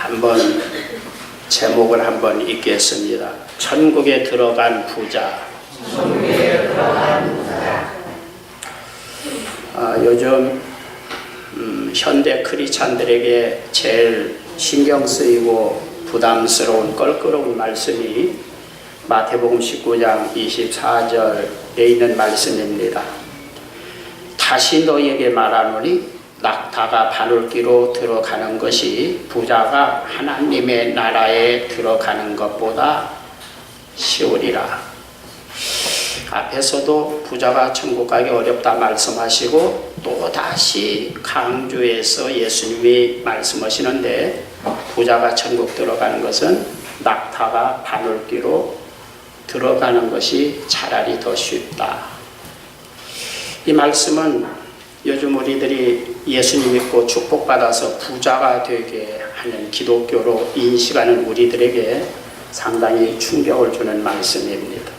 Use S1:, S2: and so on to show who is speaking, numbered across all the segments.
S1: 한번 제목을 한번 읽겠습니다. 천국에 들어간 부자. 요즘 현대 크리스찬들에게 제일 신경 쓰이고 부담스러운 껄끄러운 말씀이 마태복음 19장 24절에 있는 말씀입니다. 다시 너희에게 말하노니 낙타가 바늘귀로 들어가는 것이 부자가 하나님의 나라에 들어가는 것보다 쉬우리라. 앞에서도 부자가 천국 가기 어렵다 말씀하시고 또 다시 강조해서 예수님이 말씀하시는데 부자가 천국 들어가는 것은 낙타가 바늘귀로 들어가는 것이 차라리 더 쉽다. 이 말씀은 요즘 우리들이 예수님 믿고 축복받아서 부자가 되게 하는 기독교로 인식하는 우리들에게 상당히 충격을 주는 말씀입니다.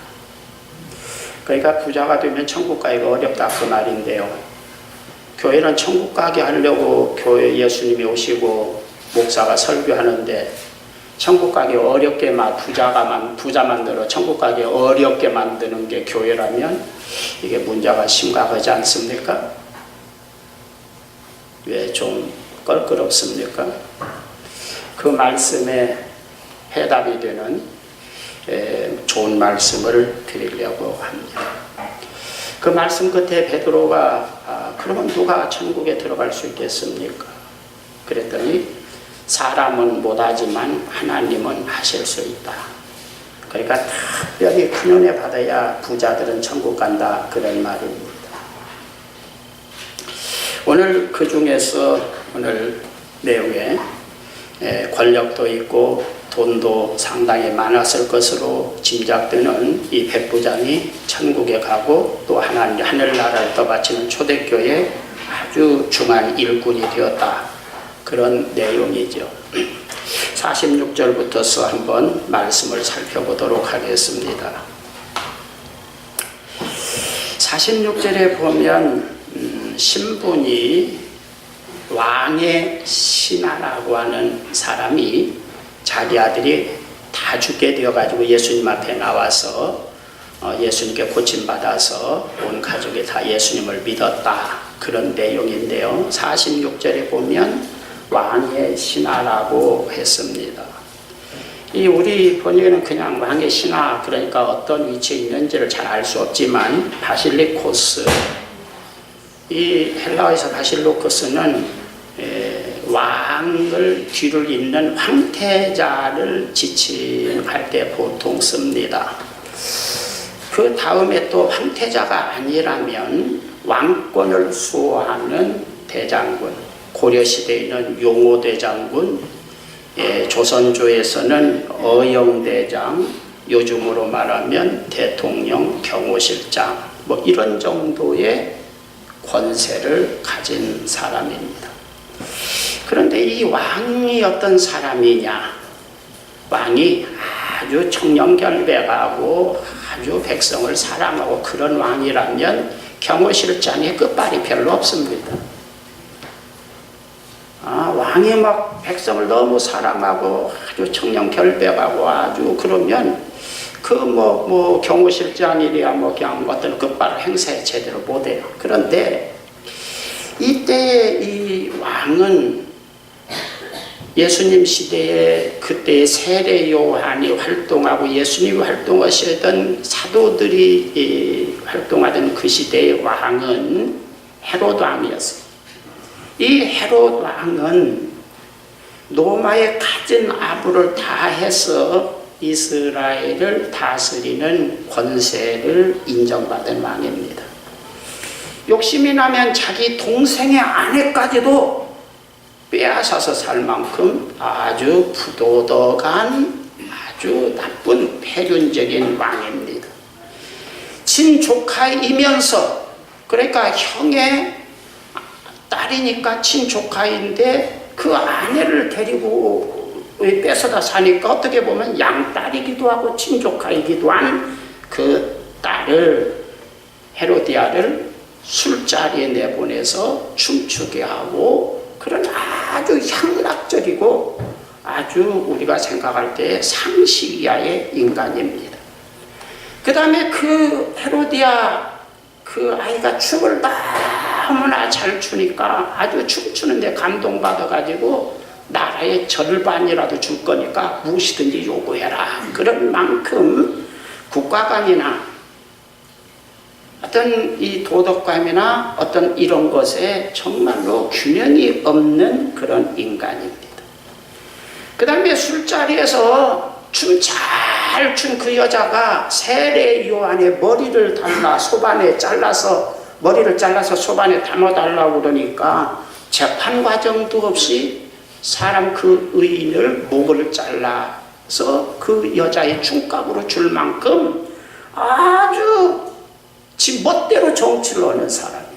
S1: 그러니까 부자가 되면 천국 가기가 어렵다 그 말인데요. 교회는 천국 가게 하려고 교회 예수님이 오시고 목사가 설교하는데 천국 가기 어렵게 부자 만들어 천국 가기 어렵게 만드는 게 교회라면 이게 문제가 심각하지 않습니까? 왜 좀 껄끄럽습니까? 그 말씀에 해답이 되는 좋은 말씀을 드리려고 합니다. 그 말씀 끝에 베드로가 그러면 누가 천국에 들어갈 수 있겠습니까? 그랬더니 사람은 못하지만 하나님은 하실 수 있다. 그러니까 특별히 큰 은혜 받아야 부자들은 천국 간다 그런 말입니다. 오늘 그 중에서 오늘 내용에 권력도 있고 돈도 상당히 많았을 것으로 짐작되는 이 백부장이 천국에 가고 또 하늘나라를 떠받치는 초대교회의 아주 중한 일꾼이 되었다. 그런 내용이죠. 46절부터서 한번 말씀을 살펴보도록 하겠습니다. 46절에 보면 신분이 왕의 신하라고 하는 사람이 자기 아들이 다 죽게 되어가지고 예수님 앞에 나와서 예수님께 고침받아서 온 가족이 다 예수님을 믿었다. 그런 내용인데요. 46절에 보면 왕의 신하라고 했습니다. 이 우리 번역에는 그냥 왕의 신하, 그러니까 어떤 위치에 있는지를 잘 알 수 없지만 바실리코스, 이 헬라어에서 바실리코스는 왕을 뒤를 잇는 황태자를 지칭할 때 보통 씁니다. 그 다음에 또 황태자가 아니라면 왕권을 수호하는 대장군, 고려시대에는 용호대장군, 조선조에서는 어영대장, 요즘으로 말하면 대통령, 경호실장, 뭐 이런 정도의 권세를 가진 사람입니다. 그런데 이 왕이 어떤 사람이냐? 왕이 아주 청렴결백하고 아주 백성을 사랑하고 그런 왕이라면 경호실장의 끝발이 별로 없습니다. 왕이 막 백성을 너무 사랑하고 아주 청렴결백하고 아주 그러면 경호실장이랴 그냥 어떤 끝발 행세 제대로 못해요. 그런데 이때 이 왕은 예수님 시대에 그때의 세례 요한이 활동하고 예수님이 활동하시던 사도들이 활동하던 그 시대의 왕은 헤롯 왕이었어요. 이 헤롯 왕은 로마의 갖은 아부를 다해서 이스라엘을 다스리는 권세를 인정받은 왕입니다. 욕심이 나면 자기 동생의 아내까지도 빼앗아서 살 만큼 아주 부도덕한 아주 나쁜 폐륜적인 왕입니다. 친조카이면서, 그러니까 형의 딸이니까 친조카인데 그 아내를 데리고 뺏어다 사니까 어떻게 보면 양딸이기도 하고 친조카이기도 한 그 딸을, 헤로디아를 술자리에 내보내서 춤추게 하고 그런 아주 향락적이고 아주 우리가 생각할 때 상식 이하의 인간입니다. 그 다음에 그 헤로디아 그 아이가 춤을 너무나 잘 추니까 아주 춤추는데 감동받아가지고 나라의 절반이라도 줄 거니까 무엇이든지 요구해라. 그런 만큼 국가감이나 어떤 이 도덕감이나 어떤 이런 것에 정말로 균형이 없는 그런 인간입니다. 그 다음에 술자리에서 춤 잘 춘 그 여자가 세례 요한의 머리를 머리를 잘라서 소반에 담아달라고 그러니까 재판 과정도 없이 사람 그 의인을 목을 잘라서 그 여자의 춤값으로 줄 만큼 아주 지 멋대로 정치를 하는 사람이에요.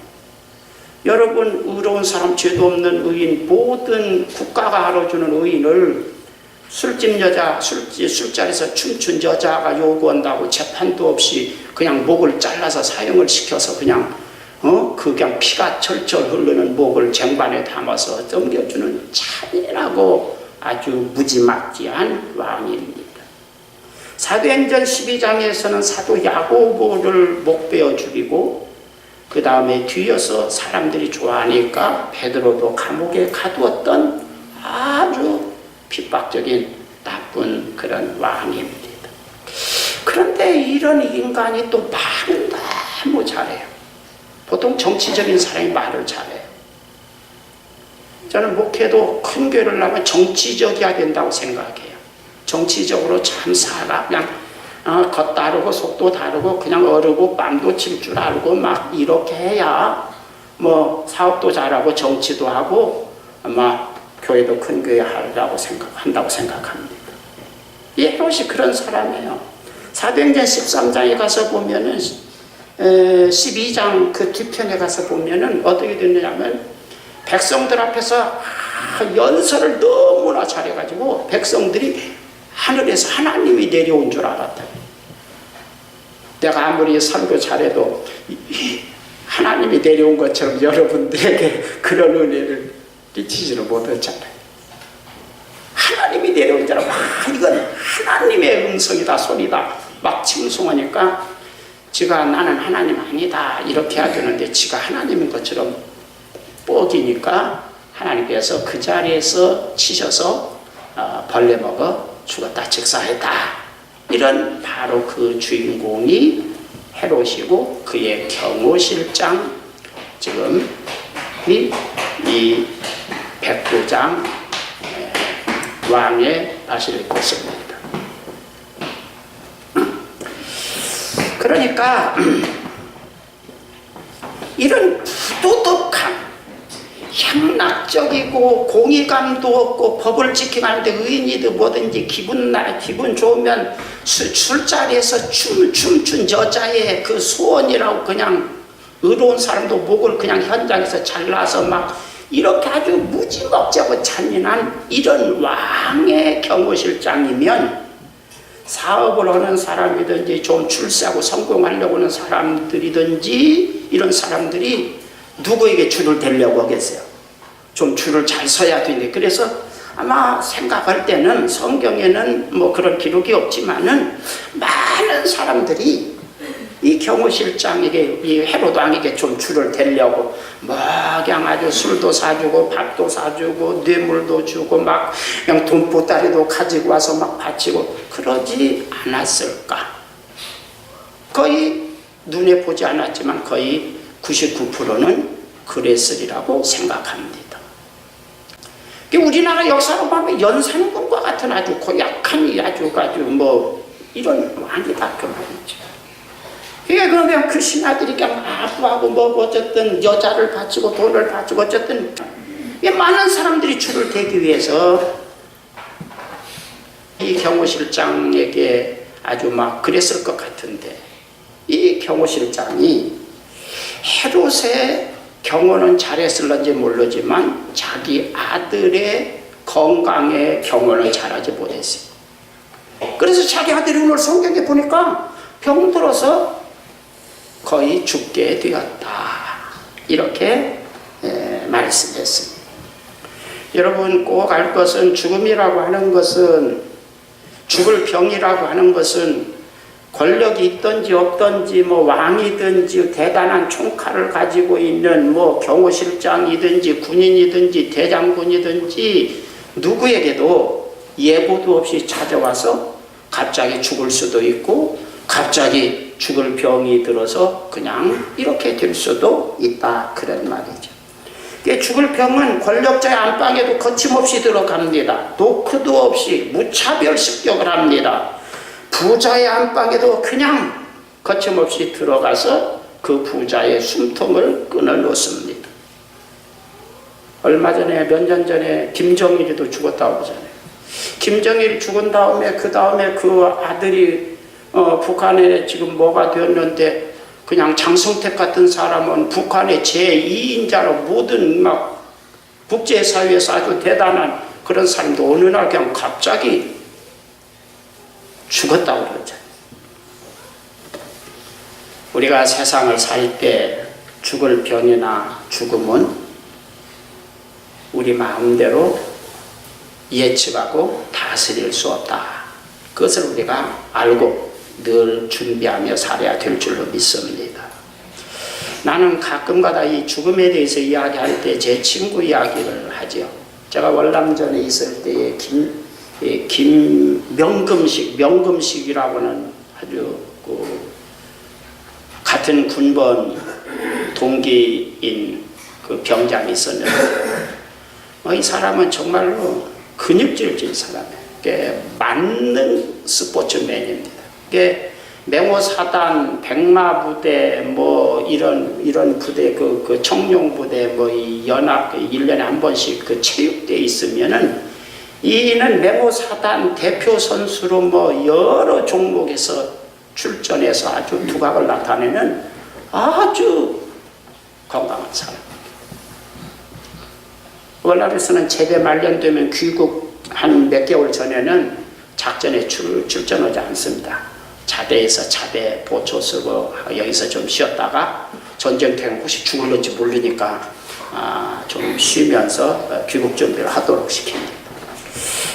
S1: 여러분, 의로운 사람, 죄도 없는 의인, 모든 국가가 알아주는 의인을 술집 여자, 술자리에서 춤춘 여자가 요구한다고 재판도 없이 그냥 목을 잘라서 사형을 시켜서 그냥 피가 철철 흐르는 목을 쟁반에 담아서 넘겨주는 잔인하고 아주 무지막지한 왕입니다. 사도행전 12장에서는 사도 야고보를 목베어 죽이고 그 다음에 뒤어서 사람들이 좋아하니까 베드로도 감옥에 가두었던 아주 핍박적인 나쁜 그런 왕입니다. 그런데 이런 인간이 또 말은 너무 잘해요. 보통 정치적인 사람이 말을 잘해요. 저는 목회도 큰 교회를 하면 정치적이어야 된다고 생각해요. 정치적으로 참 살아. 그냥 겉 다르고 속도 다르고 그냥 어르고 뺨도 칠 줄 알고 막 이렇게 해야 뭐 사업도 잘하고 정치도 하고 아마 교회도 큰 교회 한다고 생각합니다. 헤롯이 그런 사람이에요. 사도행전 13장에 가서 보면은 12장 그 뒤편에 가서 보면은 어떻게 됐느냐면 백성들 앞에서 연설을 너무나 잘해가지고 백성들이 하늘에서 하나님이 내려온 줄 알았다. 내가 아무리 설교 잘해도 하나님이 내려온 것처럼 여러분들에게 그런 은혜를 끼치지는 못했잖아요. 하나님이 내려온 줄 알고 이건 하나님의 음성이다 소리다 막 칭송하니까 지가 나는 하나님 아니다 이렇게 해야 되는데 지가 하나님인 것처럼 뻐기니까 하나님께서 그 자리에서 치셔서 벌레 먹어 죽었다 직사했다. 이런 바로 그 주인공이 헤롯이고 그의 경호실장 지금 이 백부장 왕의 바실리코스입니다. 그러니까 이런 부도덕한 향락적이고 공의감도 없고 법을 지켜가는데 의인이든 뭐든지 기분 좋으면 술자리에서 춤춘 여자의 그 소원이라고 그냥 의로운 사람도 목을 그냥 현장에서 잘라서 막 이렇게 아주 무지막지하고 잔인한 이런 왕의 경호실장이면 사업을 하는 사람이든지 좀 출세하고 성공하려고 하는 사람들이든지 이런 사람들이 누구에게 줄을 대려고 하겠어요? 좀 줄을 잘 서야 되는데 그래서 아마 생각할 때는 성경에는 뭐 그런 기록이 없지만은 많은 사람들이 이 경호실장에게 이 헤롯 왕에게 좀 줄을 대려고 그냥 아주 술도 사주고 밥도 사주고 뇌물도 주고 막 그냥 돈보따리도 가지고 와서 막 바치고 그러지 않았을까? 거의 눈에 보지 않았지만 거의 99%는 그랬으리라고 생각합니다. 우리나라 역사로 보면 연산군과 같은 아주 고약한 아주 뭐 이런 왕이다 그 말이죠. 그러면 그 신하들이 그냥 아부하고 뭐 어쨌든 여자를 바치고 돈을 바치고 어쨌든 많은 사람들이 줄을 대기 위해서 이 경호실장에게 아주 막 그랬을 것 같은데 이 경호실장이 헤롯의 경호는 잘했을런지 모르지만 자기 아들의 건강에 경호는 잘하지 못했어요. 그래서 자기 아들이 오늘 성경에 보니까 병들어서 거의 죽게 되었다 이렇게 말씀했습니다. 여러분 꼭 알 것은 죽음이라고 하는 것은, 죽을 병이라고 하는 것은 권력이 있든지 없든지 뭐 왕이든지 대단한 총칼을 가지고 있는 뭐 경호실장이든지 군인이든지 대장군이든지 누구에게도 예고도 없이 찾아와서 갑자기 죽을 수도 있고 갑자기 죽을 병이 들어서 그냥 이렇게 될 수도 있다, 그런 말이죠. 죽을 병은 권력자의 안방에도 거침없이 들어갑니다. 노크도 없이 무차별 습격을 합니다. 부자의 안방에도 그냥 거침없이 들어가서 그 부자의 숨통을 끊어놓습니다. 얼마 전에, 몇 년 전에 김정일이도 죽었다고 하잖아요. 김정일이 죽은 다음에 그 아들이 북한에 지금 뭐가 되었는데, 그냥 장성택 같은 사람은 북한의 제2인자로 모든 막 국제사회에서 아주 대단한 그런 사람도 어느 날 그냥 갑자기 죽었다고 그러잖아요. 우리가 세상을 살 때 죽을 병이나 죽음은 우리 마음대로 예측하고 다스릴 수 없다. 그것을 우리가 알고 늘 준비하며 살아야 될 줄로 믿습니다. 나는 가끔가다 이 죽음에 대해서 이야기할 때 제 친구 이야기를 하죠. 제가 월남전에 있을 때에 명금식이라고는 아주 같은 군번 동기인 그 병장이 있었는데, 이 사람은 정말로 근육질질 사람이에요. 만능 스포츠맨입니다. 맹호사단, 백마부대, 뭐 이런 부대, 그 청룡부대, 뭐 이 연합 1년에 한 번씩 그 체육대에 있으면은 이는 맹호사단 대표 선수로 뭐 여러 종목에서 출전해서 아주 두각을 나타내는 아주 건강한 사람. 월남에서는 제대 말년되면 귀국 한 몇 개월 전에는 작전에 출전하지 않습니다. 자대에서 자대 보초 쓰고 여기서 좀 쉬었다가 전쟁터에 혹시 죽을는지 모르니까 좀 쉬면서 귀국 준비를 하도록 시킵니다.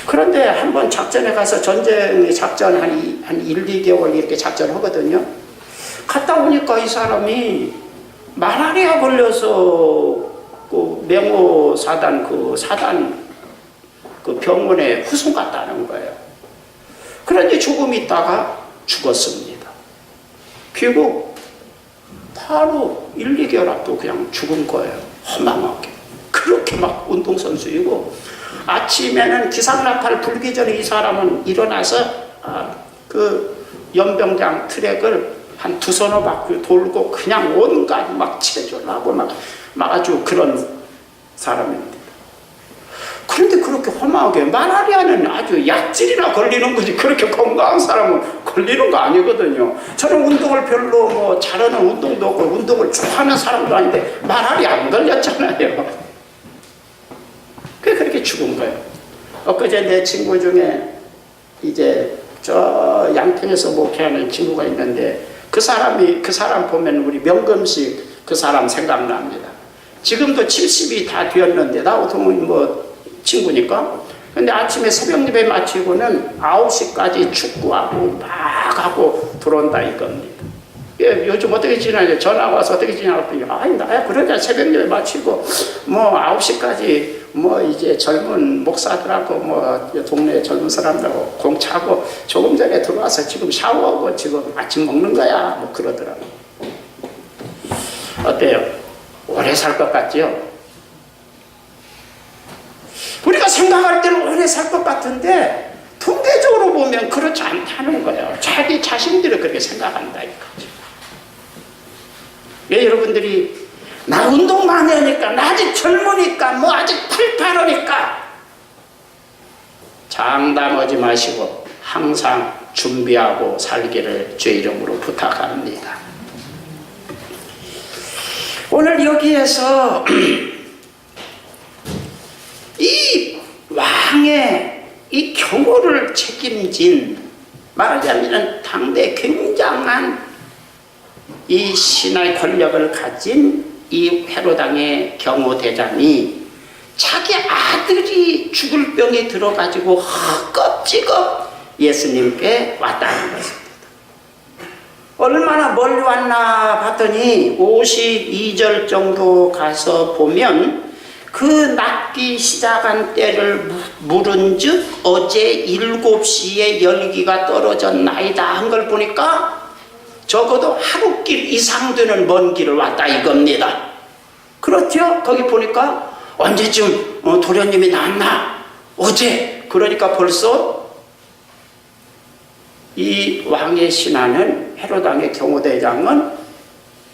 S1: 그런데 한번 작전에 가서 작전 한 1, 2개월 이렇게 작전을 하거든요. 갔다 오니까 이 사람이 말라리아 걸려서 그 맹호 사단 그 병원에 후송 갔다는 거예요. 그런데 조금 있다가 죽었습니다. 귀국 바로 1, 2개월 앞도 그냥 죽은 거예요. 허망하게. 그렇게 막 운동선수이고, 아침에는 기상나팔 불기 전에 이 사람은 일어나서 그 연병장 트랙을 한 2서너 바퀴 돌고 그냥 온갖 막 체조를 하고 막 아주 그런 사람입니다. 그런데 그렇게 험하게, 말라리아는 아주 약질이나 걸리는 거지 그렇게 건강한 사람은 걸리는 거 아니거든요. 저는 운동을 별로 뭐 잘하는 운동도 없고 운동을 좋아하는 사람도 아닌데 말라리아 안 걸렸잖아요. 그렇게 죽은 거예요. 엊그제 내 친구 중에 이제 저 양평에서 목회하는 친구가 있는데 그 사람 보면 우리 명금식 그 사람 생각납니다. 지금도 70이 다 되었는데 나하고 뭐 친구니까. 근데 아침에 새벽 예배 마치고는 9시까지 축구하고 막 하고 들어온다 이겁니다. 요즘 어떻게 지내냐, 전화 와서 어떻게 지내냐고 했더니, 아니 나야 그러자 새벽 예배 마치고 뭐 9시까지 뭐 이제 젊은 목사들하고 뭐 동네 젊은 사람들하고 공차고 조금 전에 들어와서 지금 샤워하고 지금 아침 먹는 거야 뭐 그러더라고. 어때요? 오래 살 것 같죠? 우리가 생각할 때는 오래 살 것 같은데 통계적으로 보면 그렇지 않다는 거예요. 자기 자신들이 그렇게 생각한다 이거죠. 왜 여러분들이 나 운동 많이 하니까, 나 아직 젊으니까, 뭐 아직 풀파르니까, 장담하지 마시고 항상 준비하고 살기를 주의 이름으로 부탁합니다. 오늘 여기에서 이 왕의 이 경호를 책임진, 말하자면 당대 굉장한 이 신의 권력을 가진 이 헤로당의 경호대장이 자기 아들이 죽을 병이 들어가지고 허겁지겁 예수님께 왔다는 것입니다. 얼마나 멀리 왔나 봤더니 52절 정도 가서 보면 그 낫기 시작한 때를 물은즉 어제 7시에 열기가 떨어졌나이다 한 걸 보니까 적어도 하루길 이상 되는 먼 길을 왔다 이겁니다. 그렇죠? 거기 보니까 언제쯤 도련님이 나왔나? 어제. 그러니까 벌써 이 왕의 신하는 헤롯 왕의 경호대장은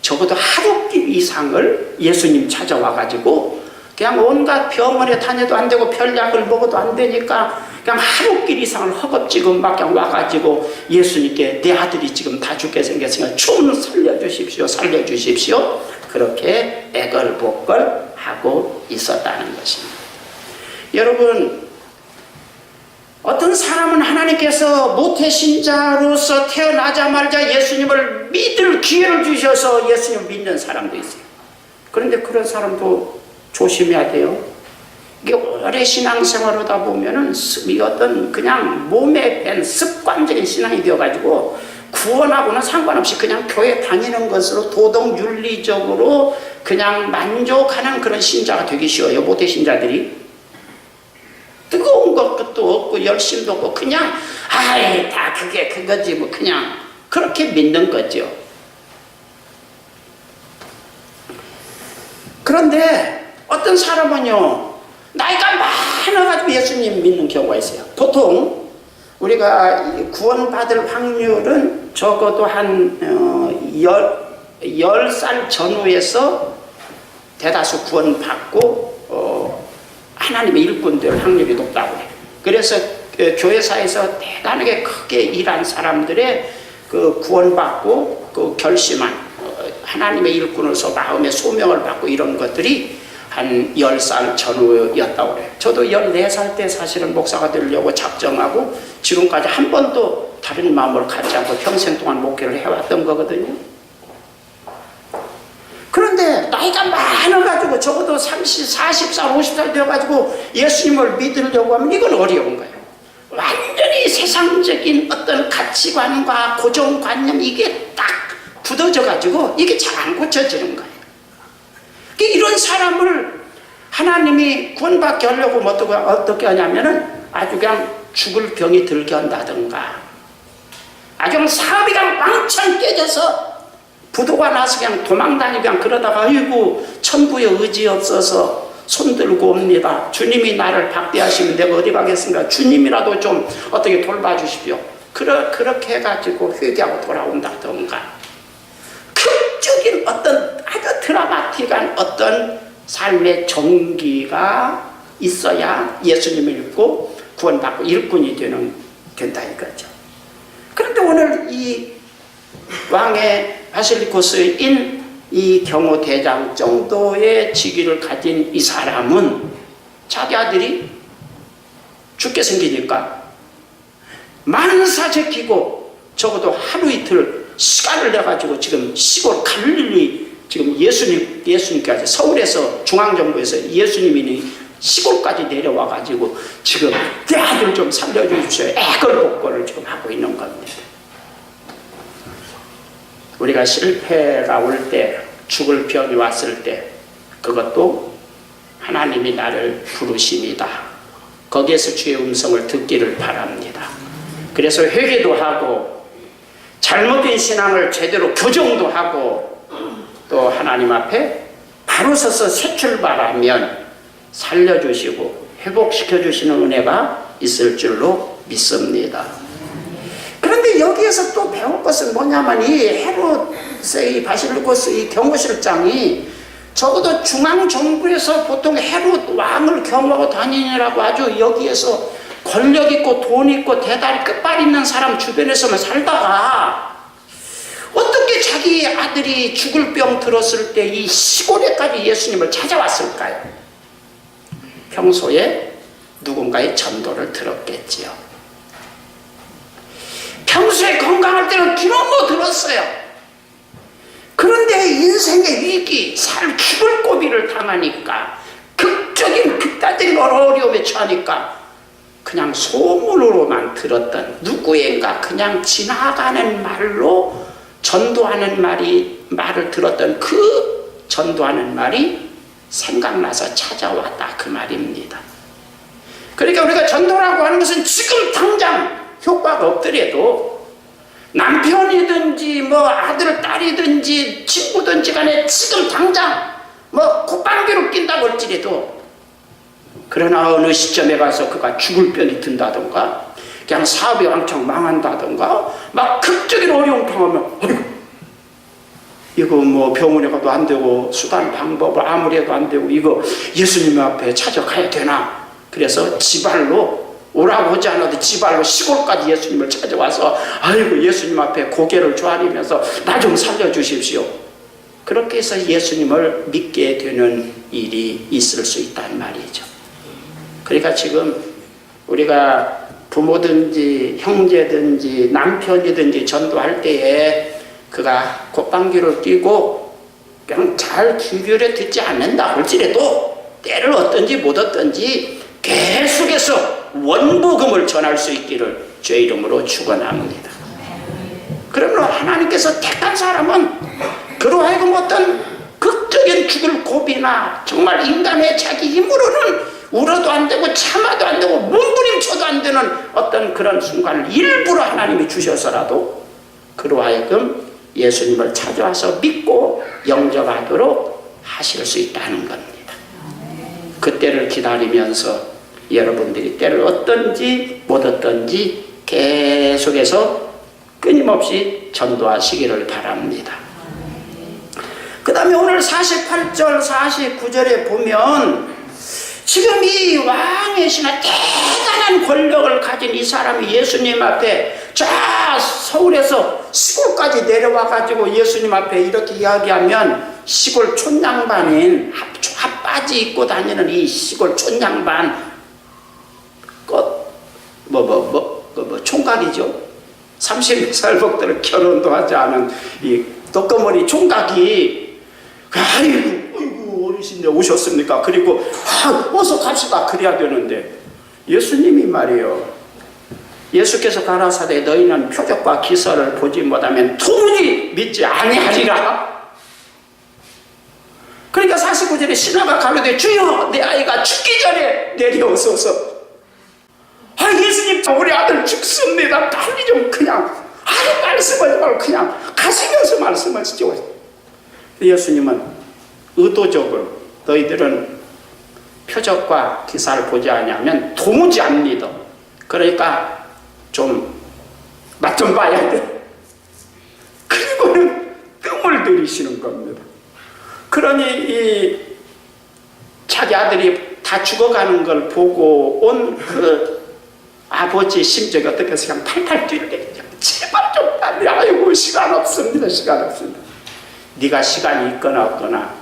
S1: 적어도 하루길 이상을 예수님 찾아와가지고 그냥 온갖 병원에 다녀도 안 되고 별약을 먹어도 안 되니까 그냥 하루길 이상을 허겁지겁 막 그냥 와가지고 예수님께 내 아들이 지금 다 죽게 생겼으니까 좀 살려주십시오, 살려주십시오. 그렇게 애걸복걸 하고 있었다는 것입니다. 여러분, 어떤 사람은 하나님께서 모태신자로서 태어나자마자 예수님을 믿을 기회를 주셔서 예수님을 믿는 사람도 있어요. 그런데 그런 사람도 조심해야 돼요. 이게 오래 신앙생활을 하다 보면은 어떤 그냥 몸에 밴 습관적인 신앙이 되어가지고 구원하고는 상관없이 그냥 교회 다니는 것으로 도덕윤리적으로 그냥 만족하는 그런 신자가 되기 쉬워요. 모태신자들이. 뜨거운 것도 없고 열심도 없고 그냥 아이 다 그게 그거지 뭐 그냥 그렇게 믿는 거죠. 그런데 어떤 사람은요 나이가 많아가지고 예수님 믿는 경우가 있어요. 보통 우리가 구원받을 확률은 적어도 한 10살 전후에서 대다수 구원받고 하나님의 일꾼 될 확률이 높다고 해요. 그래서 교회사에서 대단하게 크게 일한 사람들의 그 구원받고 그 결심한 하나님의 일꾼으로서 마음의 소명을 받고 이런 것들이 한 10살 전후였다고 그래요. 저도 14살 때 사실은 목사가 되려고 작정하고 지금까지 한 번도 다른 마음을 갖지 않고 평생 동안 목회를 해왔던 거거든요. 그런데 나이가 많아가지고 적어도 30, 40살, 50살 되어가지고 예수님을 믿으려고 하면 이건 어려운 거예요. 완전히 세상적인 어떤 가치관과 고정관념 이게 딱 굳어져가지고 이게 잘 안 고쳐지는 거예요. 이런 사람을 하나님이 구원받게 하려고 어떻게 하냐면은 아주 그냥 죽을 병이 들게 한다든가 아주 그냥 사업이 그냥 왕창 깨져서 부도가 나서 그냥 도망다니고 그냥 그러다가 아이고 천부에 의지 없어서 손들고 옵니다. 주님이 나를 박대하시면 내가 어디 가겠습니까? 주님이라도 좀 어떻게 돌봐주십시오. 그렇게 해가지고 회개하고 돌아온다던가 극적인 어떤 아주 드라마틱한 어떤 삶의 전기가 있어야 예수님을 믿고 구원받고 일꾼이 된다 이거죠. 그런데 오늘 이 왕의 바실리코스인 이 경호대장 정도의 직위를 가진 이 사람은 자기 아들이 죽게 생기니까 만사 제끼고 적어도 하루 이틀 시간을 내가지고 지금 시골 갈릴리 지금 예수님까지 서울에서 중앙정부에서 예수님이 시골까지 내려와가지고 지금 내 아들 좀 살려주십시오. 애걸복걸을 지금 하고 있는 겁니다. 우리가 실패가 올 때, 죽을 병이 왔을 때 그것도 하나님이 나를 부르십니다. 거기에서 주의 음성을 듣기를 바랍니다. 그래서 회개도 하고 잘못된 신앙을 제대로 교정도 하고 또 하나님 앞에 바로 서서 새 출발하면 살려주시고 회복시켜주시는 은혜가 있을 줄로 믿습니다. 그런데 여기에서 또 배울 것은 뭐냐면 이 헤롯의 이 바실리코스 이 경호실장이 적어도 중앙정부에서 보통 헤롯 왕을 경호하고 다니느라고 아주 여기에서 권력 있고 돈 있고 대단히 끝발 있는 사람 주변에서만 살다가 어떻게 자기 아들이 죽을 병 들었을 때 이 시골에까지 예수님을 찾아왔을까요? 평소에 누군가의 전도를 들었겠지요. 평소에 건강할 때는 기록도 들었어요. 그런데 인생의 위기, 죽을 고비를 당하니까 극적 극단적인 어려움에 처하니까 그냥 소문으로만 들었던 누구인가 그냥 지나가는 말로 전도하는 말을 들었던 그 전도하는 말이 생각나서 찾아왔다 그 말입니다. 그러니까 우리가 전도라고 하는 것은 지금 당장 효과가 없더라도 남편이든지 뭐 아들 딸이든지 친구든지 간에 지금 당장 뭐 콧방귀로 낀다고 할지라도 그러나 어느 시점에 가서 그가 죽을 편이 든다던가 그냥 사업이 왕창 망한다던가 막 극적인 어려움 당하면 어이구 이거 뭐 병원에 가도 안 되고 수단 방법을 아무리 해도 안 되고 이거 예수님 앞에 찾아가야 되나 그래서 지발로 오라고 하지 않아도 지발로 시골까지 예수님을 찾아와서 아이고 예수님 앞에 고개를 조아리면서 나 좀 살려주십시오. 그렇게 해서 예수님을 믿게 되는 일이 있을 수 있다는 말이죠. 그러니까 지금 우리가 부모든지 형제든지 남편이든지 전도할 때에 그가 콧방귀를 뀌고 그냥 잘 귀결에 듣지 않는다 할지라도 때를 얻든지 못 얻든지 계속해서 원복음을 전할 수 있기를 주의 이름으로 축원합니다. 그러므로 하나님께서 택한 사람은 그로 하여금 어떤 극적인 죽을 고비나 정말 인간의 자기 힘으로는 울어도 안 되고 참아도 안 되고 몸부림쳐도 안 되는 어떤 그런 순간을 일부러 하나님이 주셔서라도 그로 하여금 예수님을 찾아와서 믿고 영접하도록 하실 수 있다는 겁니다. 그때를 기다리면서 여러분들이 때를 얻든지 못 얻든지 계속해서 끊임없이 전도하시기를 바랍니다. 그 다음에 오늘 48절 49절에 보면 지금 이 왕의 신하 대단한 권력을 가진 이 사람이 예수님 앞에 저 서울에서 시골까지 내려와 가지고 예수님 앞에 이렇게 이야기하면 시골 촌양반인 핫바지 입고 다니는 이 시골 촌양반 총각이죠. 30살 먹도록 결혼도 하지 않은 이 떡거머리 총각이 아이고 어르신네 오셨습니까? 그리고 어서 갑시다 그래야 되는데 예수님이 말이에요. 예수께서 가라사대 너희는 표적과 기사를 보지 못하면 도무지 믿지 아니하리라. 그러니까 49절에 신하가 가로되 주여 내 아이가 죽기 전에 내려오소서. 예수님 우리 아들 죽습니다. 빨리 좀 그냥 말씀하지 말고 그냥 가시면서 말씀하시죠. 예수님은 의도적으로 너희들은 표적과 기사를 보지 않으면 도무지 안 믿어. 그러니까 좀 맛 좀 봐야 돼. 그리고는 뜸을 들이시는 겁니다. 그러니 이 자기 아들이 다 죽어가는 걸 보고 온 그 아버지 심정이 어떻게 그냥 팔팔 뛰는데 제발 좀 빨리 아이고 시간 없습니다. 네가 시간이 있거나 없거나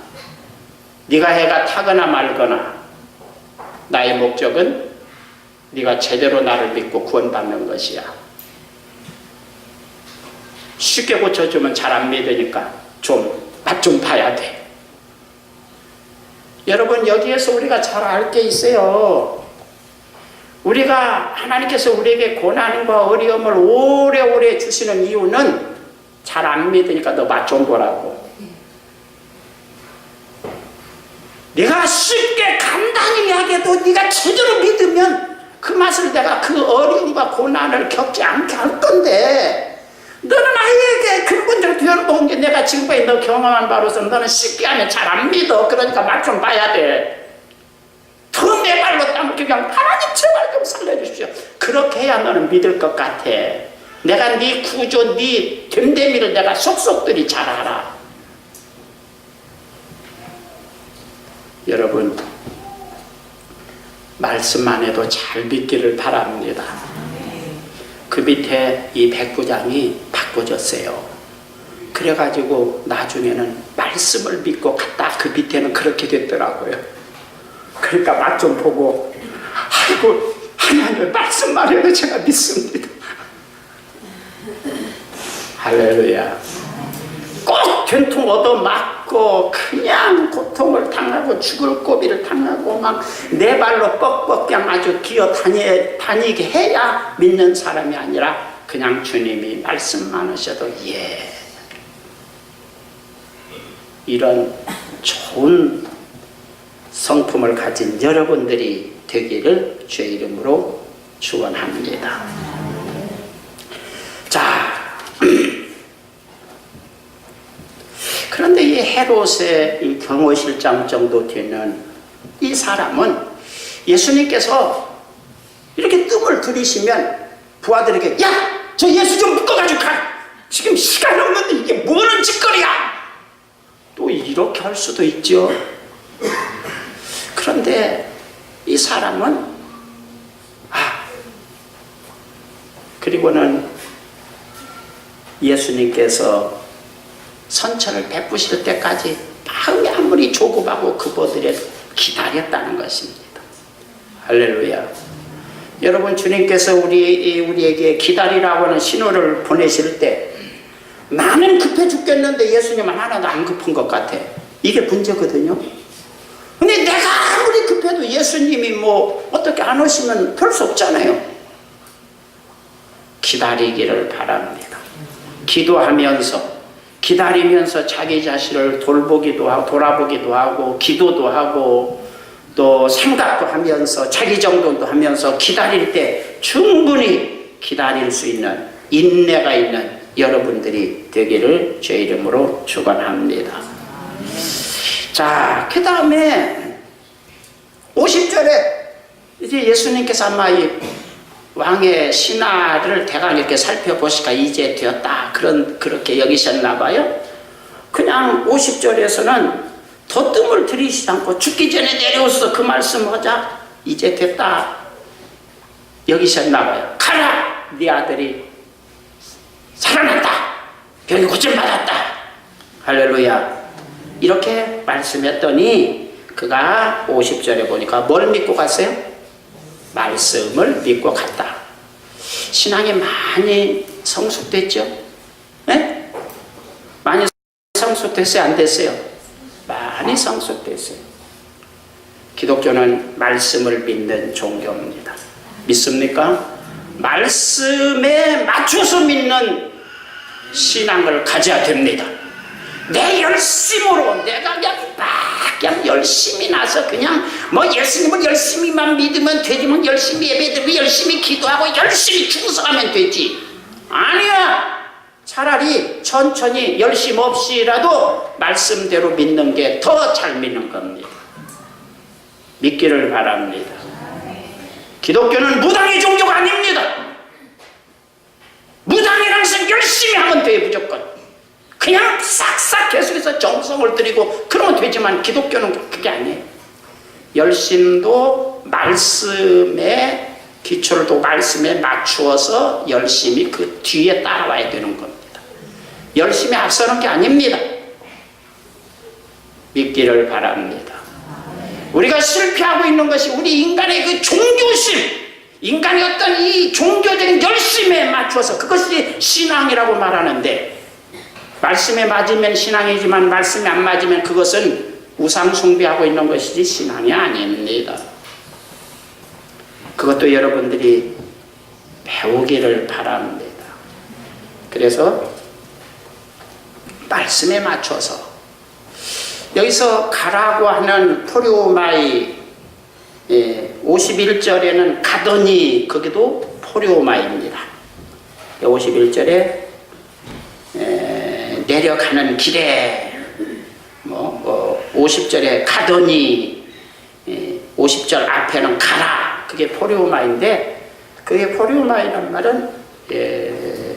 S1: 네가 해가 타거나 말거나 나의 목적은 네가 제대로 나를 믿고 구원받는 것이야. 쉽게 고쳐주면 잘 안 믿으니까 맛 좀 봐야 돼. 여러분 여기에서 우리가 잘 알 게 있어요. 우리가 하나님께서 우리에게 고난과 어려움을 오래오래 주시는 이유는 잘 안 믿으니까 너 맛 좀 보라고. 네가 쉽게 간단히 이야기해도 네가 제대로 믿으면 그 맛을 내가 그 어려움과 고난을 겪지 않게 할 건데 너는 아예 근본적으로 되어놓은 게 내가 지금까지 너 경험한 바로서 너는 쉽게 하면 잘 안 믿어. 그러니까 맛 좀 봐야 돼. 더 내 발로 땀을 그냥 하나님 제발 좀 살려주십시오. 그렇게 해야 너는 믿을 것 같아. 내가 네 구조 네 됨됨이를 내가 속속들이 잘 알아. 여러분 말씀만 해도 잘 믿기를 바랍니다. 그 밑에 이 백부장이 바꿔줬어요. 그래가지고 나중에는 말씀을 믿고 갔다 그 밑에는 그렇게 됐더라고요. 그러니까 맛 좀 보고 아이고 하나님의 말씀만 해도 제가 믿습니다. 할렐루야. 꼭 된통 얻어 막 맞고 그냥 고통을 당하고 죽을 고비를 당하고 막 네 발로 뻑뻑 그냥 아주 기어 다니게 해야 믿는 사람이 아니라 그냥 주님이 말씀만 하셔도 예, 이런 좋은 성품을 가진 여러분들이 되기를 주의 이름으로 축원합니다. 자, 그런데 이 헤롯의 이 경호실장 정도 되는 이 사람은 예수님께서 이렇게 뜸을 들이시면 부하들에게 야! 저 예수 좀 묶어가지고 가! 지금 시간이 없는데 이게 뭐하는 짓거리야! 또 이렇게 할 수도 있죠. 그런데 이 사람은 그리고는 예수님께서 선처를 베푸실 때까지 마음이 아무리 조급하고 급하더라도 기다렸다는 것입니다. 할렐루야. 여러분, 주님께서 우리에게 기다리라고 하는 신호를 보내실 때 나는 급해 죽겠는데 예수님은 하나도 안 급한 것 같아. 이게 문제거든요. 근데 내가 아무리 급해도 예수님이 뭐 어떻게 안 오시면 별 수 없잖아요. 기다리기를 바랍니다. 기도하면서, 기다리면서 자기 자신을 돌보기도 하고 돌아보기도 하고 기도도 하고 또 생각도 하면서 자기 정돈도 하면서 기다릴 때 충분히 기다릴 수 있는 인내가 있는 여러분들이 되기를 주의 이름으로 축원합니다. 자, 그 다음에 50절에 이제 예수님께서 아마 이 왕의 신하를 대강 이렇게 살펴보시니까 이제 되었다 그렇게 여기셨나 봐요. 그냥 50절에서는 더 뜸을 들이시지 않고 죽기 전에 내려오셔서 그 말씀하자 이제 됐다 여기셨나 봐요. 가라! 네 아들이 살아났다. 병이 고침받았다. 할렐루야. 이렇게 말씀했더니 그가 50절에 보니까 뭘 믿고 갔어요? 말씀을 믿고 갔다. 신앙이 많이 성숙됐죠? 네? 많이 성숙됐어요? 안 됐어요? 많이 성숙됐어요. 기독교는 말씀을 믿는 종교입니다. 믿습니까? 말씀에 맞춰서 믿는 신앙을 가져야 됩니다. 내 열심으로 내가 그냥 열심히 나서 그냥 뭐 예수님을 열심히만 믿으면 되지만 열심히 예배드리고 열심히 기도하고 열심히 충성하면 되지. 아니야. 차라리 천천히 열심 없이라도 말씀대로 믿는 게 더 잘 믿는 겁니다. 믿기를 바랍니다. 기독교는 무당의 종교가 아닙니다. 무당이라는 것은 열심히 하면 돼요. 무조건 그냥 싹싹 계속해서 정성을 들이고 그러면 되지만 기독교는 그게 아니에요. 열심도 말씀에 기초를 두고 말씀에 맞추어서 열심히 그 뒤에 따라와야 되는 겁니다. 열심히 앞서는 게 아닙니다. 믿기를 바랍니다. 우리가 실패하고 있는 것이 우리 인간의 그 종교심, 인간의 어떤 이 종교적인 열심에 맞추어서 그것이 신앙이라고 말하는데, 말씀에 맞으면 신앙이지만 말씀에 안 맞으면 그것은 우상 숭배하고 있는 것이지 신앙이 아닙니다. 그것도 여러분들이 배우기를 바랍니다. 그래서 말씀에 맞춰서 여기서 가라고 하는 포리오마이 51절에는 가더니 거기도 포리오마이입니다. 51절에 내려가는 길에 50절에 가더니 50절 앞에는 가라, 그게 포리오마인데, 그게 포리오마이라는 말은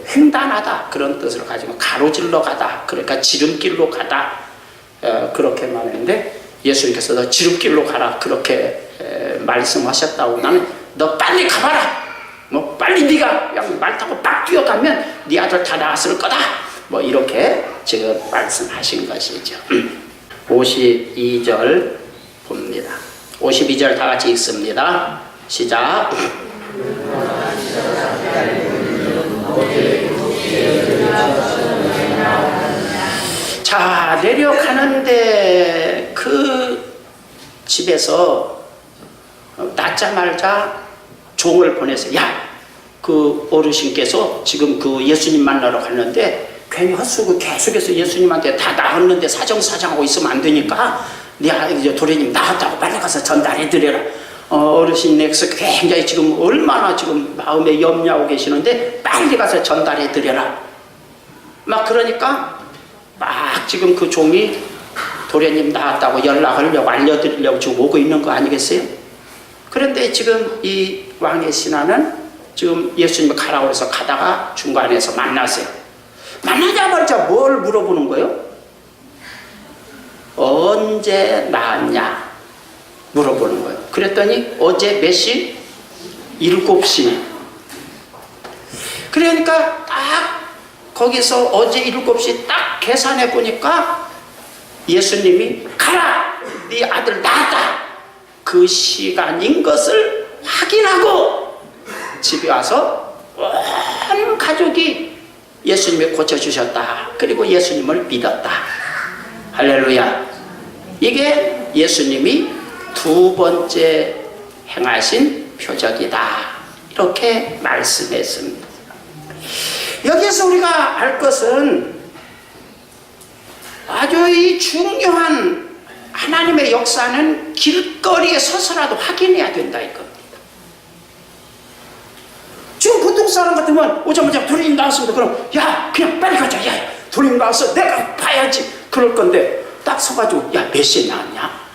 S1: 횡단하다 그런 뜻으로 가지고 가로질러 가다, 그러니까 지름길로 가다 그렇게 말했는데, 예수님께서 너 지름길로 가라 그렇게 말씀하셨다고. 나는 너 빨리 가봐라, 뭐 빨리 네가 그냥 말 타고 빡 뛰어가면 네 아들 다 나았을 거다, 뭐 이렇게 지금 말씀하신 것이죠. 52절 봅니다. 52절 다 같이 읽습니다. 시작. 자, 내려가는데 그 집에서 낳자마자 종을 보내서, 야, 그 어르신께서 지금 그 예수님 만나러 갔는데 괜히 헛수고 계속해서 예수님한테 다 나았는데 사정사정하고 있으면 안 되니까 이제 도련님 나았다고 빨리 가서 전달해드려라. 어르신께서 굉장히 지금 얼마나 지금 마음에 염려하고 계시는데 빨리 가서 전달해드려라. 막 그러니까 막 지금 그 종이 도련님 나았다고 연락하려고 알려드리려고 지금 오고 있는 거 아니겠어요? 그런데 지금 이 왕의 신하는 지금 예수님을 가라고 해서 가다가 중간에서 만나세요. 만나자마자 뭘 물어보는 거예요? 언제 나왔냐? 물어보는 거예요. 그랬더니 어제 몇 시? 7시. 그러니까 딱 거기서 어제 7시 딱 계산해 보니까 예수님이 가라! 네 아들 낳았다! 그 시간인 것을 확인하고 집에 와서 온 가족이 예수님이 고쳐주셨다. 그리고 예수님을 믿었다. 할렐루야. 이게 예수님이 두 번째 행하신 표적이다. 이렇게 말씀했습니다. 여기서 우리가 알 것은 아주 이 중요한 하나님의 역사는 길거리에 서서라도 확인해야 된다 이겁니다. 지금 보통 사람 같으면 오자마자 도련님 나왔습니다. 그럼 야 그냥 빨리 가자. 야 도련님 나왔어. 내가 봐야지. 그럴 건데 딱 서가지고 야 몇 시에 나왔냐?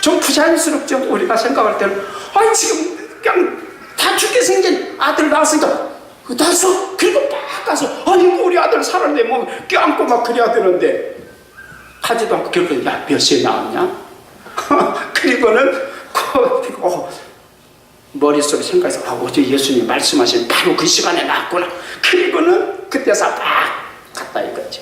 S1: 좀 부자연스럽죠. 우리가 생각할 때는 아니 지금 그냥 다 죽게 생긴 아들 나왔으니까 나왔어. 그리고 막 가서 아니 우리 아들 살았네 뭐 껴안고 막 그래야 되는데 하지도 않고 결국은 야 몇 시에 나왔냐? 그리고는 머릿속에 생각해서 어제 예수님 말씀하신 바로 그 시간에 나왔구나. 그리고는 그때서 막 갔다 이거지.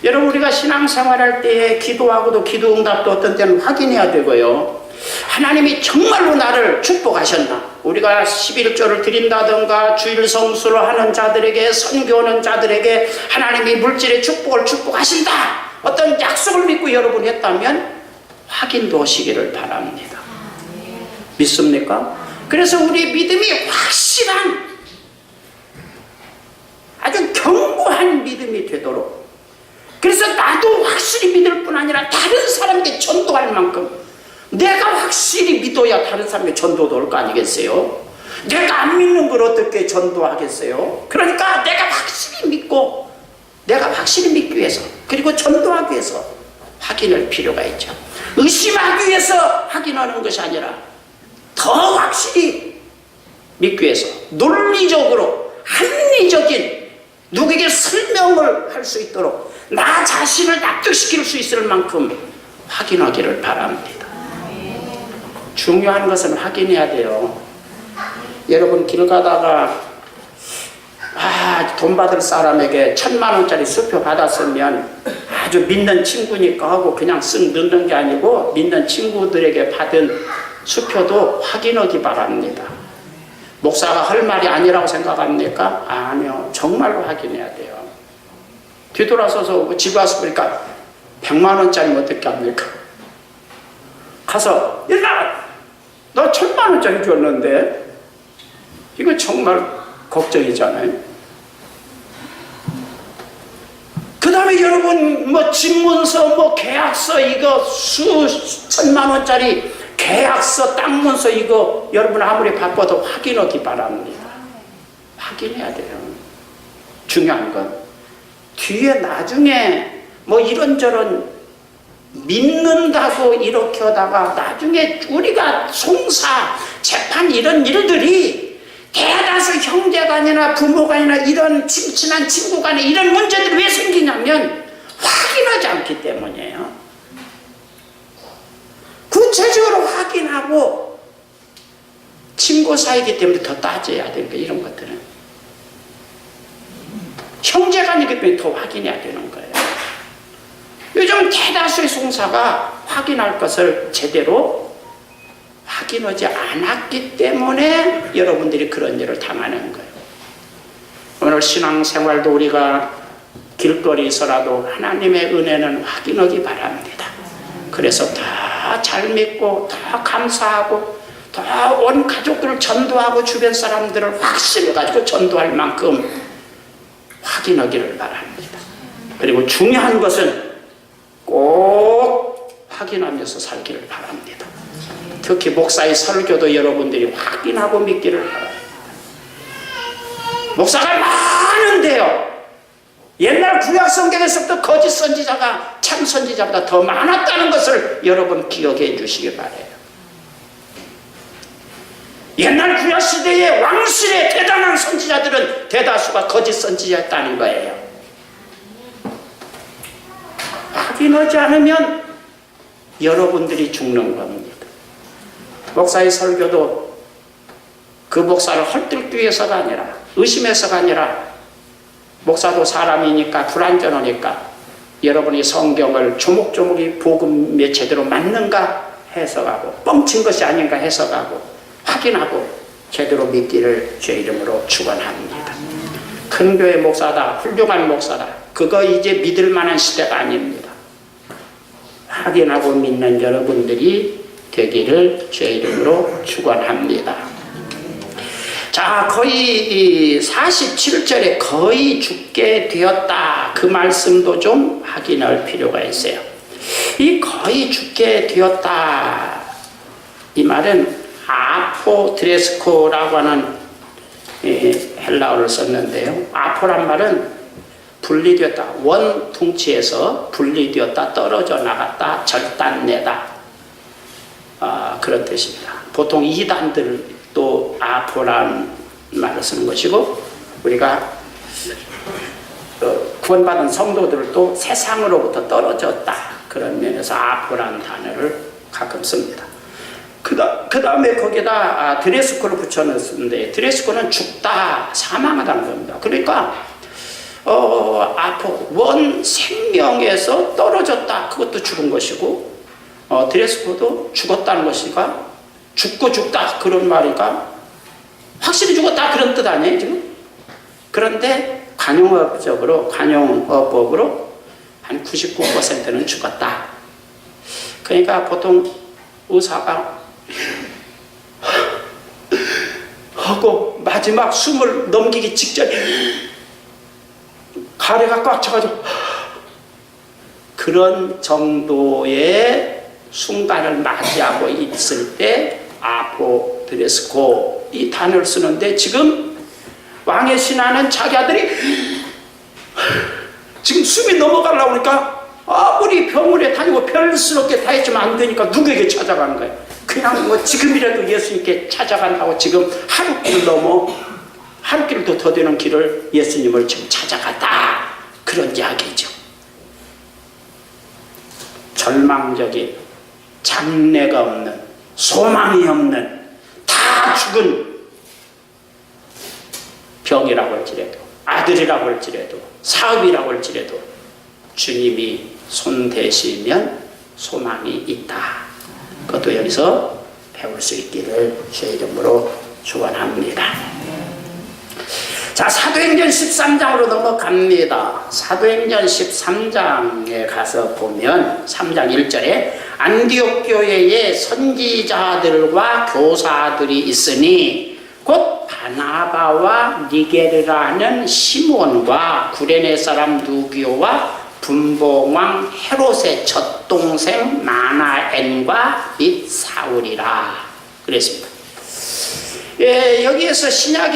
S1: 여러분 우리가 신앙생활할 때 기도하고도 기도응답도 어떤 때는 확인해야 되고요. 하나님이 정말로 나를 축복하셨나? 우리가 11조를 드린다든가 주일 성수를 하는 자들에게 선교하는 자들에게 하나님이 물질의 축복을 축복하신다. 어떤 약속을 믿고 여러분이 했다면 확인도 하시기를 바랍니다. 믿습니까? 그래서 우리 믿음이 확실한 아주 견고한 믿음이 되도록 그래서 나도 확실히 믿을 뿐 아니라 다른 사람에게 전도할 만큼 내가 확실히 믿어야 다른 사람에게 전도도 올 거 아니겠어요? 내가 안 믿는 걸 어떻게 전도하겠어요? 그러니까 내가 확실히 믿고 내가 확실히 믿기 위해서 그리고 전도하기 위해서 확인할 필요가 있죠. 의심하기 위해서 확인하는 것이 아니라 더 확실히 믿기 위해서 논리적으로 합리적인 누구에게 설명을 할 수 있도록 나 자신을 납득시킬 수 있을 만큼 확인하기를 바랍니다. 중요한 것은 확인해야 돼요. 여러분 길 가다가 돈 받을 사람에게 1000만원짜리 수표 받았으면 아주 믿는 친구니까 하고 그냥 쓱 넣는 게 아니고 믿는 친구들에게 받은 수표도 확인하기 바랍니다. 목사가 할 말이 아니라고 생각합니까? 아니요. 정말로 확인해야 돼요. 뒤돌아서서 집에 와서 보니까 100만원짜리면 어떻게 합니까? 가서 야, 너 1000만원짜리 줬는데 이거 정말 걱정이잖아요. 그 다음에 여러분 뭐 집문서 뭐 계약서 이거 수천만원짜리 계약서 땅문서 이거 여러분 아무리 바빠도 확인하기 바랍니다. 확인해야 돼요. 중요한 건 뒤에 나중에 뭐 이런저런 믿는다고 이렇게 하다가 나중에 우리가 송사 재판 이런 일들이 대다수 형제간이나 부모간이나 이런 친한 친구간에 이런 문제들이 왜 생기냐면 확인하지 않기 때문이에요. 구체적으로 확인하고 친구 사이기 때문에 더 따져야 되니까 이런 것들은 형제간이기 때문에 더 확인해야 되는 거예요. 요즘 대다수의 송사가 확인할 것을 제대로 확인하지 않았기 때문에 여러분들이 그런 일을 당하는 거예요. 오늘 신앙생활도 우리가 길거리에서라도 하나님의 은혜는 확인하기 바랍니다. 그래서 더 잘 믿고 더 감사하고 더 온 가족들을 전도하고 주변 사람들을 확신을 가지고 전도할 만큼 확인하기를 바랍니다. 그리고 중요한 것은 꼭 확인하면서 살기를 바랍니다. 특히 목사의 설교도 여러분들이 확인하고 믿기를 바랍니다. 목사가 많은데요, 옛날 구약 성경에서부터 거짓 선지자가 참 선지자보다 더 많았다는 것을 여러분 기억해 주시기 바라요. 옛날 구약 시대의 왕실의 대단한 선지자들은 대다수가 거짓 선지자였다는 거예요. 확인하지 않으면 여러분들이 죽는 겁니다. 목사의 설교도 그 목사를 헐뜯기 위해서가 아니라, 의심해서가 아니라, 목사도 사람이니까 불완전하니까 여러분이 성경을 조목조목이 복음에 제대로 맞는가 해석하고, 뻥친 것이 아닌가 해석하고, 확인하고 제대로 믿기를 주의 이름으로 축원합니다. 큰 교회 목사다, 훌륭한 목사다, 그거 이제 믿을 만한 시대가 아닙니다. 확인하고 믿는 여러분들이 되기를 주의 이름으로 축원합니다. 자, 거의 47절에 거의 죽게 되었다, 그 말씀도 좀 확인할 필요가 있어요. 이 거의 죽게 되었다, 이 말은 아포드레스코라고 하는 헬라어를 썼는데요, 아포란 말은 분리되었다, 원통치에서 분리되었다, 떨어져 나갔다, 절단내다, 그런 뜻입니다. 보통 이단들도 아포란 말을 쓰는 것이고, 우리가 구원받은 성도들도 세상으로부터 떨어졌다, 그런 면에서 아포란 단어를 가끔 씁니다. 그 다음에 거기다 드레스코를 붙여넣었는데, 드레스코는 죽다, 사망하다는 겁니다. 그러니까 아포, 원 생명에서 떨어졌다, 그것도 죽은 것이고, 드레스코도 죽었다는 것이니까 죽고 죽다, 그런 말이니까 확실히 죽었다, 그런 뜻 아니에요 지금? 그런데 관용어법으로 한 99%는 죽었다. 그러니까 보통 의사가 하고 마지막 숨을 넘기기 직전에 가래가 꽉 차가지고 그런 정도의 순간을 맞이하고 있을 때 아포드레스코, 이 단어를 쓰는데, 지금 왕의 신하는 자기 아들이 지금 숨이 넘어가려고 하니까 아무리 병원에 다니고 별스럽게 다 했지만 안 되니까 누구에게 찾아가는 거예요? 그냥 뭐 지금이라도 예수님께 찾아간다고 지금 하루길도 더 되는 길을 예수님을 지금 찾아갔다, 그런 이야기죠. 절망적인, 장래가 없는, 소망이 없는, 다 죽은 병이라고 할지라도, 아들이라고 할지라도, 사업이라고 할지라도 주님이 손 대시면 소망이 있다. 그것도 여기서 배울 수 있기를 주의 이름으로 축원합니다. 자, 사도행전 13장으로 넘어갑니다. 사도행전 13장에 가서 보면 3장 1절에 안디옥 교회에 선지자들과 교사들이 있으니 곧 바나바와 니게르라는 시몬과 구레네 사람 누기오와 분봉왕 헤롯의 젖동생 마나엔과 및 사울이라 그랬습니다. 여기에서 신약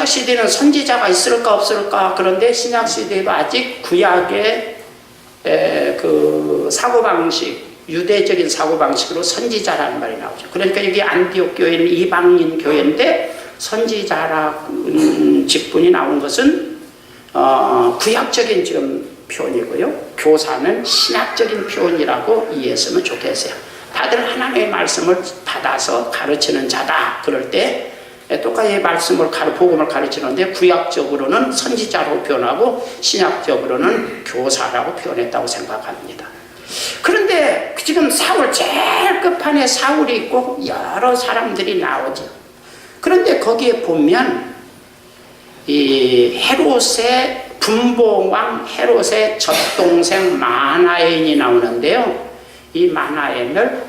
S1: 시대는 선지자가 있을까 없을까? 그런데 신약 시대도 아직 구약의 그 사고방식, 유대적인 사고방식으로 선지자라는 말이 나오죠. 그러니까 여기 안디옥 교회는 이방인 교회인데 선지자라는 직분이 나온 것은 구약적인 지금 표현이고요, 교사는 신학적인 표현이라고 이해했으면 좋겠어요. 다들 하나님의 말씀을 받아서 가르치는 자다. 그럴 때 똑같이 말씀을 복음을 가르치는데 구약적으로는 선지자로 표현하고 신약적으로는 교사라고 표현했다고 생각합니다. 그런데 지금 사울, 제일 끝판에 사울이 있고 여러 사람들이 나오죠. 그런데 거기에 보면 이 헤롯의 분봉왕 헤롯의 젖동생 마나엔이 나오는데요. 이 마나엔을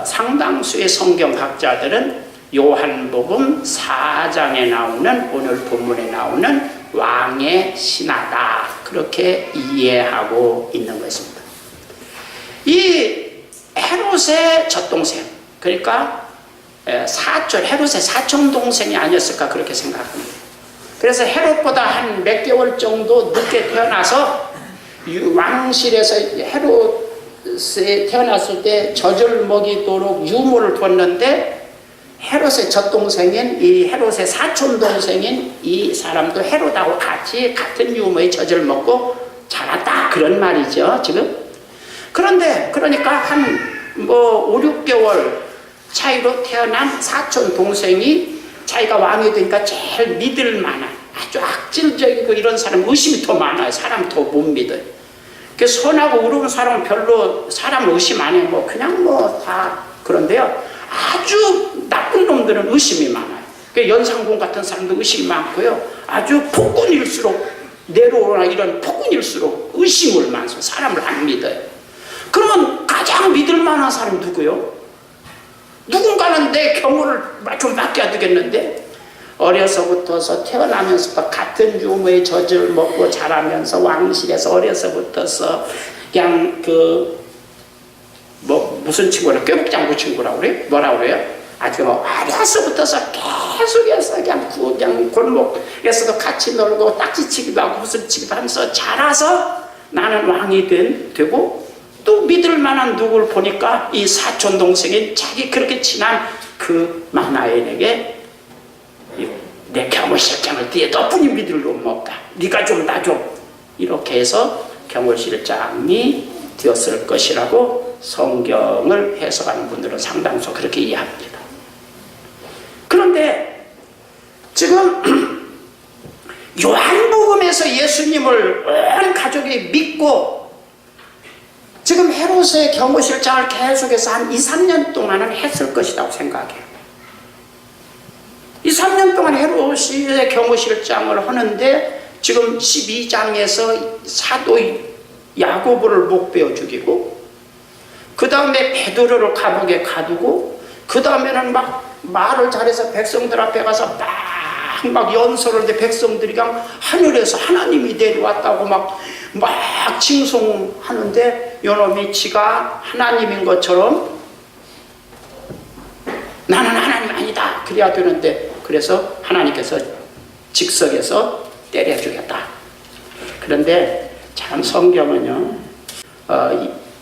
S1: 상당수의 성경학자들은 요한복음 4장에 나오는, 오늘 본문에 나오는 왕의 신하다, 그렇게 이해하고 있는 것입니다. 이 헤롯의 젖동생, 그러니까 헤롯의 사촌 동생이 아니었을까 그렇게 생각합니다. 그래서 헤롯보다 한 몇 개월 정도 늦게 태어나서 왕실에서 헤롯에 태어났을 때 젖을 먹이도록 유모를 뒀는데, 헤롯의 젖동생인 이 헤롯의 사촌 동생인 이 사람도 헤롯하고 같이 같은 유모의 젖을 먹고 자랐다, 그런 말이죠 지금. 그런데 그러니까 한 5, 6개월 차이로 태어난 사촌 동생이 자기가 왕이 되니까 제일 믿을 만한, 아주 악질적이고 이런 사람 의심이 더 많아요. 사람 더 못 믿어요. 그 선하고 의로운 사람은 별로 사람 의심 안 해요. 그냥 다 그런데요, 아주 나쁜 놈들은 의심이 많아요. 그 연상공 같은 사람도 의심이 많고요, 아주 폭군일수록, 네로나 이런 폭군일수록 의심을 많아서 사람을 안 믿어요. 그러면 가장 믿을 만한 사람이 누구요? 누군가는 내 경호를 좀 맡겨야 되겠는데, 어려서부터서 태어나면서부터 같은 유모의 젖을 먹고 자라면서 왕실에서 어려서부터서 그냥 무슨 친구라, 꾀북장구 친구라고 그래요? 뭐라고 그래요? 아주 어려서부터서 계속해서 그냥 골목에서도 같이 놀고 딱지치기도 하고 무술치기도 하면서 자라서 나는 왕이 되고, 또 믿을 만한 누구를 보니까 이 사촌 동생인 자기 그렇게 친한 그 마나엔에게 내 경호실장을 뒤에 너뿐이 믿을 놈 없다, 네가 좀 놔줘, 이렇게 해서 경호실장이 되었을 것이라고 성경을 해석하는 분들은 상당수 그렇게 이해합니다. 그런데 지금 요한복음에서 예수님을 온 가족이 믿고 지금 헤롯의 경호실장을 계속해서 한 2, 3년 동안은 했을 것이라고 생각해요. 2, 3년 동안 헤롯의 경호실장을 하는데 지금 12장에서 사도 야고보를 목베어 죽이고, 그 다음에 베드로를 감옥에 가두고, 그 다음에는 막 말을 잘해서 백성들 앞에 가서 막 연설을 하는데 백성들이 그냥 하늘에서 하나님이 내려왔다고 막 칭송하는데, 요놈이 지가 하나님인 것처럼 나는 하나님 아니다 그래야 되는데, 그래서 하나님께서 직석에서 때려 죽였다. 그런데 참 성경은요,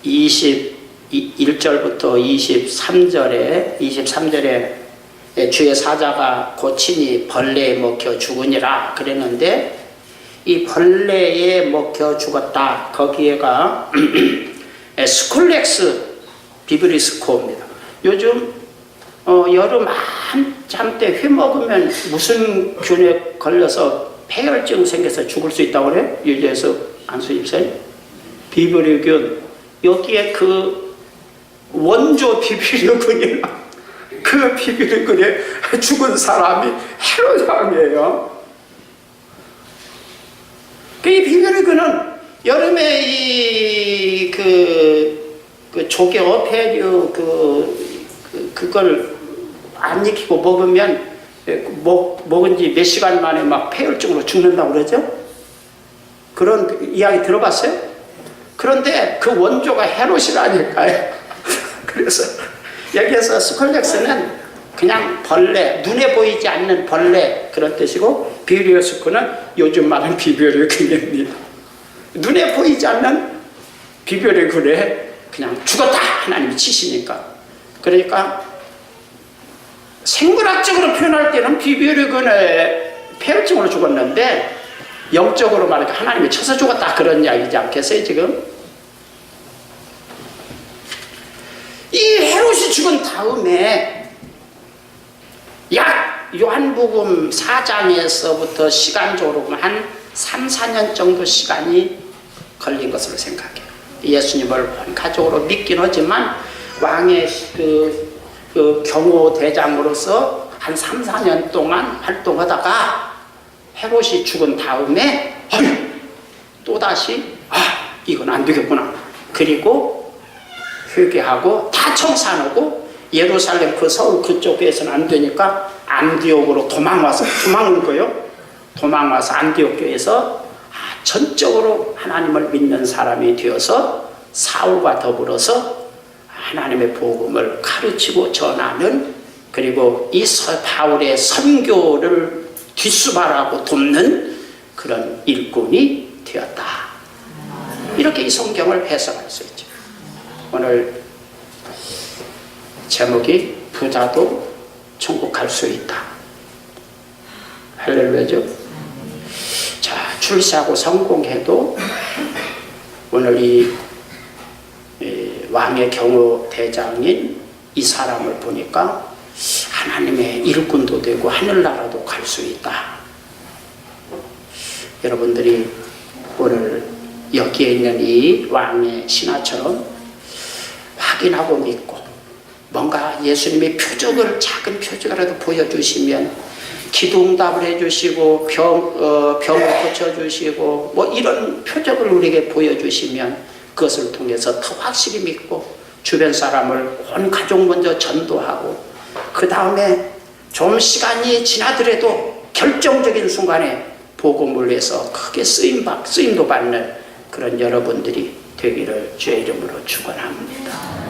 S1: 21절부터 23절에 주의 사자가 고치니 벌레에 먹혀 죽으니라 그랬는데, 이 벌레에 먹혀 죽었다, 거기에가 스콜렉스 비브리스코입니다. 요즘 여름 한참 때 회 먹으면 무슨 균에 걸려서 폐혈증 생겨서 죽을 수 있다고 그래요? 유재석 안수집사님, 비브리균, 여기에 그 원조 비브리균이나 그 비브리균에 죽은 사람이 헤롯 왕이에요. 이 비브리균은 여름에 그 조개 폐류 그걸 안 익히고 먹으면 먹은 지 몇 시간 만에 막 폐혈증으로 죽는다고 그러죠? 그런 이야기 들어봤어요? 그런데 그 원조가 헤롯이라니까요. 그래서 여기에서 스콜렉스는 그냥 벌레, 눈에 보이지 않는 벌레 그런 뜻이고, 비브리오스코는 요즘 말은 비브리오균입니다. 눈에 보이지 않는 비브리오균에 그냥 죽었다 하나님이 치시니까. 그러니까 생물학적으로 표현할 때는 비브리오균의 폐혈증으로 죽었는데, 영적으로 말하니까 하나님이 쳐서 죽었다 그런 이야기지 않겠어요 지금? 이 헤롯이 죽은 다음에 약 요한복음 4장에서부터 시간적으로 한 3, 4년 정도 시간이 걸린 것으로 생각해요. 예수님을 온 가족으로 믿긴 하지만 왕의 그 경호대장으로서 한 3, 4년 동안 활동하다가 헤롯이 죽은 다음에 또다시 이건 안 되겠구나. 그리고 회개하고 다 청산하고 예루살렘 그 서울 그쪽에서는 안 되니까 안디옥으로 도망온 거예요. 도망와서 안디옥 교회에서 전적으로 하나님을 믿는 사람이 되어서 사울과 더불어서 하나님의 복음을 가르치고 전하는, 그리고 이 바울의 선교를 뒷수발하고 돕는 그런 일꾼이 되었다. 이렇게 이 성경을 해석할 수 있죠. 오늘 제목이 부자도 천국 갈 수 있다. 할렐루야죠. 자, 출세하고 성공해도 오늘 이 왕의 경호 대장인 이 사람을 보니까 하나님의 일꾼도 되고 하늘나라도 갈 수 있다. 여러분들이 오늘 여기에 있는 이 왕의 신하처럼 확인하고 믿고 뭔가 예수님의 표적을, 작은 표적이라도 보여주시면 기도응답을 해주시고 병을 고쳐주시고 뭐 이런 표적을 우리에게 보여주시면 그것을 통해서 더 확실히 믿고 주변 사람을 온 가족 먼저 전도하고 그 다음에 좀 시간이 지나더라도 결정적인 순간에 복음을 위해서 크게 쓰임도 받는 그런 여러분들이 되기를 주의 이름으로 축원합니다.